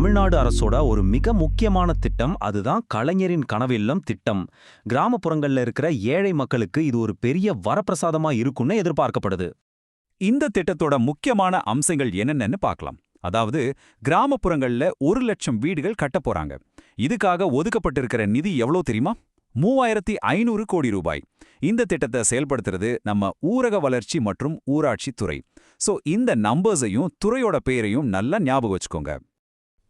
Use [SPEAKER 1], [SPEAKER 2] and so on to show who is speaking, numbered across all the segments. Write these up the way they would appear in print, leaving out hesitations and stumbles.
[SPEAKER 1] தமிழ்நாடு அரசோட ஒரு மிக முக்கியமான திட்டம், அதுதான் கலைஞரின் கனவு இல்லம் திட்டம். கிராமப்புறங்கள்ல இருக்கிற ஏழை மக்களுக்கு இது ஒரு பெரிய வரப்பிரசாதமா இருக்கும்னு எதிர்பார்க்கப்படுது.
[SPEAKER 2] இந்த திட்டத்தோட முக்கியமான அம்சங்கள் என்னென்னு பார்க்கலாம். அதாவது, கிராமப்புறங்கள்ல 1,00,000 வீடுகள் கட்டப் போறாங்க. இதுக்காக ஒதுக்கப்பட்டிருக்கிற நிதி எவ்வளோ தெரியுமா? 3500 கோடி ரூபாய். இந்த திட்டத்தை செயல்படுத்துறது நம்ம ஊரக வளர்ச்சி மற்றும் ஊராட்சி துறை. இந்த நம்பர்ஸையும் துறையோட பேரையும் நல்லா ஞாபகம் வச்சுக்கோங்க.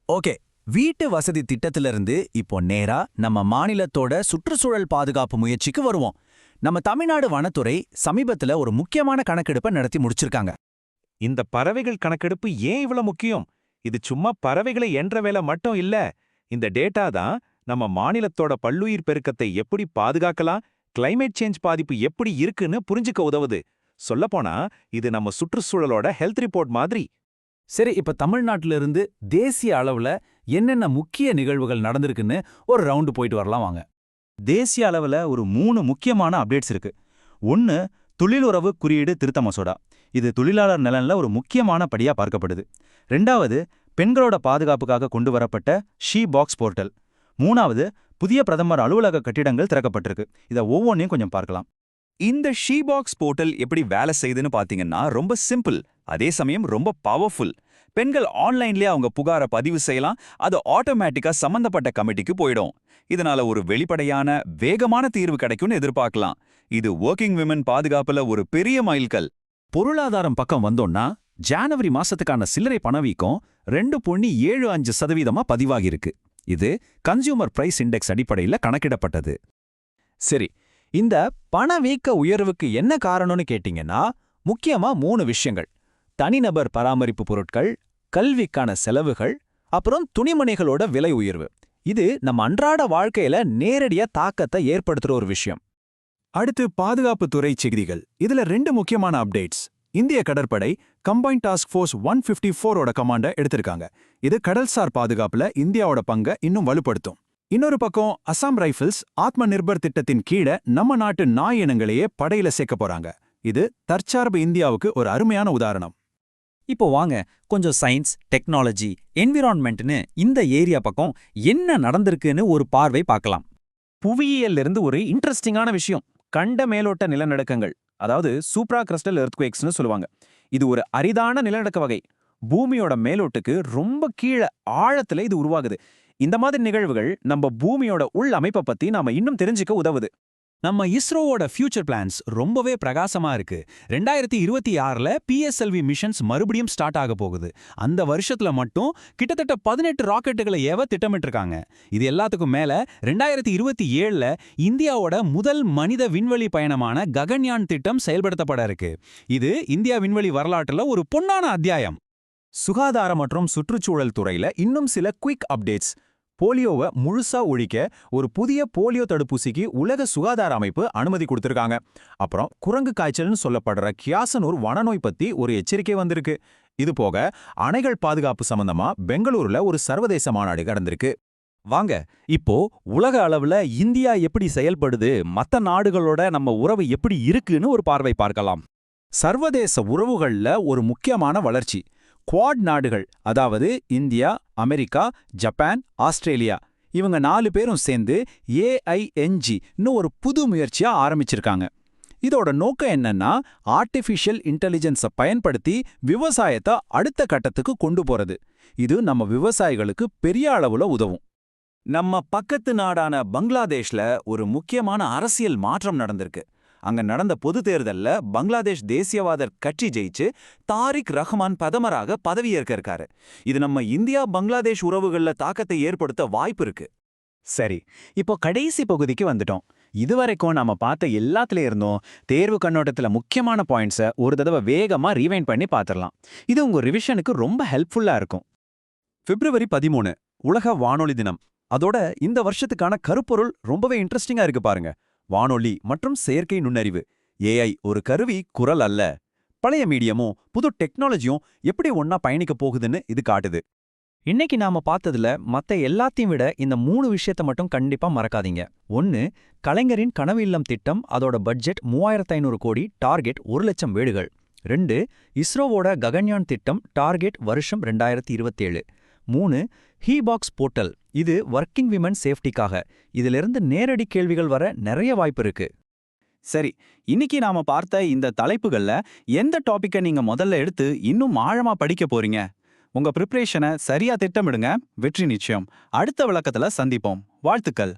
[SPEAKER 3] ஓகே, வீட்டு வசதி திட்டத்திலிருந்து இப்போ நேரா நம்ம மாநிலத்தோட சுற்றுச்சூழல் பாதுகாப்பு முயற்சிக்கு வருவோம். நம்ம தமிழ்நாடு வனத்துறை சமீபத்துல ஒரு முக்கியமான கணக்கெடுப்பை நடத்தி முடிச்சிருக்காங்க.
[SPEAKER 4] இந்த பறவைகள் கணக்கெடுப்பு ஏன் இவ்வளவு முக்கியம்? இது சும்மா பறவைகளை என்ற வேலை மட்டும் இல்ல. இந்த டேட்டா தான் நம்ம மாநிலத்தோட பல்லுயிர் பெருக்கத்தை எப்படி பாதுகாக்கலாம், கிளைமேட் சேஞ்ச் பாதிப்பு எப்படி இருக்குன்னு புரிஞ்சுக்க உதவுது. சொல்லப்போனா இது நம்ம சுற்றுச்சூழலோட ஹெல்த் ரிப்போர்ட் மாதிரி.
[SPEAKER 3] சரி, இப்ப தமிழ்நாட்டில இருந்து தேசிய அளவுல என்னென்ன முக்கிய நிகழ்வுகள் நடந்திருக்குன்னு ஒரு ரவுண்டு போயிட்டு வரலாம் வாங்க.
[SPEAKER 1] தேசிய அளவுல ஒரு 3 முக்கியமான அப்டேட்ஸ் இருக்கு. ஒன்னு, தொழிலுறவு குறியீடு திருத்த மசோதா. இது தொழிலாளர் நலன்ல ஒரு முக்கியமான படியா பார்க்கப்படுது. 2வது, பெண்களோட பாதுகாப்புக்காக கொண்டு வரப்பட்ட ஷீ பாக்ஸ் போர்ட்டல். 3வது, புதிய பிரதமர் அலுவலக கட்டிடங்கள் திறக்கப்பட்டிருக்கு. இதை ஒவ்வொன்றையும் கொஞ்சம் பார்க்கலாம்.
[SPEAKER 2] இந்த ஷீ பாக்ஸ் போர்ட்டல் எப்படி வேலை செய்யுதுன்னு பாத்தீங்கன்னா ரொம்ப சிம்பிள், அதே சமயம் ரொம்ப பவர்ஃபுல். பெண்கள் ஆன்லைன்லயே அவங்க புகாரை பதிவு செய்யலாம். அது ஆட்டோமேட்டிக்கா சம்பந்தப்பட்ட கமிட்டிக்கு போயிடும். இதனால ஒரு வெளிப்படையான வேகமான தீர்வு கிடைக்கும்னு எதிர்பார்க்கலாம். இது ஒர்க்கிங் விமன் பாதுகாப்புல ஒரு பெரிய மைல்கல்.
[SPEAKER 3] பொருளாதாரம் பக்கம் வந்தோம்னா, ஜனவரி மாசத்துக்கான சில்லறை பணவீக்கம் 2.75% பதிவாகியிருக்கு. இது கன்சியூமர் பிரைஸ் இண்டெக்ஸ் அடிப்படையில் கணக்கிடப்பட்டது. சரி, இந்த பணவீக்க உயர்வுக்கு என்ன காரணம்னு கேட்டீங்கன்னா, முக்கியமா 3 விஷயங்கள்: தனிநபர் பராமரிப்பு பொருட்கள், கல்விக்கான செலவுகள், அப்புறம் துணிமணிகளோட விலை உயர்வு. இது நம்ம அன்றாட வாழ்க்கையில நேரடியா தாக்கத்தை ஏற்படுத்துற ஒரு விஷயம். அடுத்து பாதுகாப்பு துறை செய்திகள். இதுல 2 முக்கியமான அப்டேட்ஸ். இந்திய கடற்படை கம்பைன் டாஸ்க் ஃபோர்ஸ் 154ஓட கமாண்ட எடுத்திருக்காங்க. இது கடல்சார் பாதுகாப்புல இந்தியாவோட பங்கை இன்னும் வலுப்படுத்தும். இன்னொரு பக்கம், அசாம் ரைஃபிள்ஸ் ஆத்ம நிர்பர் திட்டத்தின் கீழே நம்ம நாட்டு நாய் இனங்களையே படையில சேர்க்க போறாங்க. இது தற்சார்பு இந்தியாவுக்கு ஒரு அருமையான உதாரணம்.
[SPEAKER 5] இப்போ வாங்க, கொஞ்சம் சயின்ஸ், டெக்னாலஜி, என்விரான்மெண்ட்னு இந்த ஏரியா பக்கம் என்ன நடந்திருக்குன்னு ஒரு பார்வை பார்க்கலாம்.
[SPEAKER 4] புவியியல்ல இருந்து ஒரு இன்ட்ரெஸ்டிங்கான விஷயம்: கண்ட மேலோட்ட நிலநடுக்கங்கள், அதாவது சூப்ரா கிரஸ்டல் எர்த்குவேக்ஸ்னு சொல்லுவாங்க. இது ஒரு அரிதான நிலநடுக்க வகை. பூமியோட மேலோட்டுக்கு ரொம்ப கீழே ஆழத்துல இது உருவாகுது. இந்த மாதிரி நிகழ்வுகள் நம்ம பூமியோட உள் அமைப்பை பத்தி நாம இன்னும் தெரிஞ்சுக்க உதவுது.
[SPEAKER 3] நம்ம இஸ்ரோவோட ஃபியூச்சர் பிளான்ஸ் ரொம்பவே பிரகாசமா இருக்கு. 2026ல PSLV மிஷன்ஸ் மறுபடியும் ஸ்டார்ட் ஆக போகுது. அந்த வருஷத்துல மட்டும் கிட்டத்தட்ட 18 ராக்கெட்டுகளை ஏவ திட்டமிட்டிருக்காங்க. இது எல்லாத்துக்கும் மேல 2027ல இந்தியாவோட முதல் மனித விண்வெளி பயணமான ககன்யான் திட்டம் செயல்படுத்தப்பட இருக்கு. இது இந்தியா விண்வெளி வரலாற்றுல ஒரு பொன்னான அத்தியாயம்.
[SPEAKER 2] சுகாதார மற்றும் சுற்றுச்சூழல் துறையில இன்னும் சில குயிக் அப்டேட்ஸ். போலியோவை முழுசா ஒழிக்க ஒரு புதிய போலியோ தடுப்பூசிக்கு உலக சுகாதார அமைப்பு அனுமதி கொடுத்திருக்காங்க. அப்புறம் குரங்கு காய்ச்சல்னு சொல்லப்படுற கியாசனூர் வனநோய் பத்தி ஒரு எச்சரிக்கை வந்திருக்கு. இது போக அணைகள் பாதுகாப்பு சம்பந்தமா பெங்களூர்ல ஒரு சர்வதேச மாநாடு நடந்திருக்கு.
[SPEAKER 5] வாங்க, இப்போ உலக அளவுல இந்தியா எப்படி செயல்படுது, மத்த நாடுகளோட நம்ம உறவு எப்படி இருக்குன்னு ஒரு பார்வை பார்க்கலாம்.
[SPEAKER 3] சர்வதேச உறவுகள்ல ஒரு முக்கியமான வளர்ச்சி. குவாட் நாடுகள், அதாவது இந்தியா, அமெரிக்கா, ஜப்பான், ஆஸ்திரேலியா, இவங்க 4 பேரும் சேர்ந்து AING ஒரு புது முயற்சியா ஆரம்பிச்சிருக்காங்க. இதோட நோக்கம் என்னன்னா, ஆர்டிஃபிஷியல் இன்டெலிஜென்ஸை பயன்படுத்தி விவசாயத்தை அடுத்த கட்டத்துக்கு கொண்டு போறது. இது நம்ம விவசாயிகளுக்கு பெரிய அளவுல உதவும்.
[SPEAKER 2] நம்ம பக்கத்து நாடான பங்களாதேஷ்ல ஒரு முக்கியமான அரசியல் மாற்றம் நடந்திருக்கு. அங்க நடந்த பொது தேர்தல்ல பங்களாதேஷ் தேசியவாத கட்சி ஜெயிச்சு தாரிக் ரஹ்மான் பிரதமராக பதவியேற்க இருக்காரு. இது நம்ம இந்தியா பங்களாதேஷ் உறவுகள்ல தாக்கத்தை ஏற்படுத்த வாய்ப்பு இருக்கு.
[SPEAKER 4] சரி, இப்போ கடைசி பகுதிக்கு வந்துட்டோம். இதுவரைக்கும் நாம பார்த்த எல்லாத்துல இருந்தும் தேர்வு கண்ணோட்டத்துல முக்கியமான பாயிண்ட்ஸை ஒரு தடவை வேகமா ரீவைண்ட் பண்ணி பார்த்துடலாம். இது உங்க ரிவிஷனுக்கு ரொம்ப ஹெல்ப்ஃபுல்லா இருக்கும்.
[SPEAKER 2] பிப்ரவரி 13 உலக வானொலி தினம். அதோட இந்த வருஷத்துக்கான கருப்பொருள் ரொம்பவே இன்ட்ரெஸ்டிங்கா இருக்கு பாருங்க. வானொலி மற்றும் செயற்கை நுண்ணறிவு, AI ஒரு கருவி, குரல் அல்ல. பழைய மீடியமும் புது டெக்னாலஜியும் எப்படி ஒன்னா பயணிக்க போகுதுன்னு இது காட்டுது.
[SPEAKER 5] இன்னைக்கு நாம பார்த்ததுல மத்த எல்லாத்தையும் விட இந்த 3 விஷயத்தை மட்டும் கண்டிப்பா மறக்காதீங்க. 1, கலைஞரின் கனவு இல்லம் திட்டம், அதோட பட்ஜெட் 3500 கோடி, டார்கெட் 1,00,000 வீடுகள். 2, இஸ்ரோவோட ககன்யான் திட்டம், டார்கெட் வருஷம் 2027. 3 ஹீபாக்ஸ் போர்ட்டல், இது ஒர்க்கிங் விமன் சேஃப்டிக்காக. இதிலிருந்து நேரடி கேள்விகள் வர நிறைய வாய்ப்பு இருக்கு.
[SPEAKER 1] சரி, இன்னைக்கு நாம பார்த்த இந்த தலைப்புகள்ல எந்த டாபிக்கை நீங்க முதல்ல எடுத்து இன்னும் ஆழமா படிக்க போறீங்க? உங்க ப்ரிப்பரேஷனை சரியா திட்டமிடுங்க, வெற்றி நிச்சயம். அடுத்த விளக்கத்துல சந்திப்போம். வாழ்த்துக்கள்.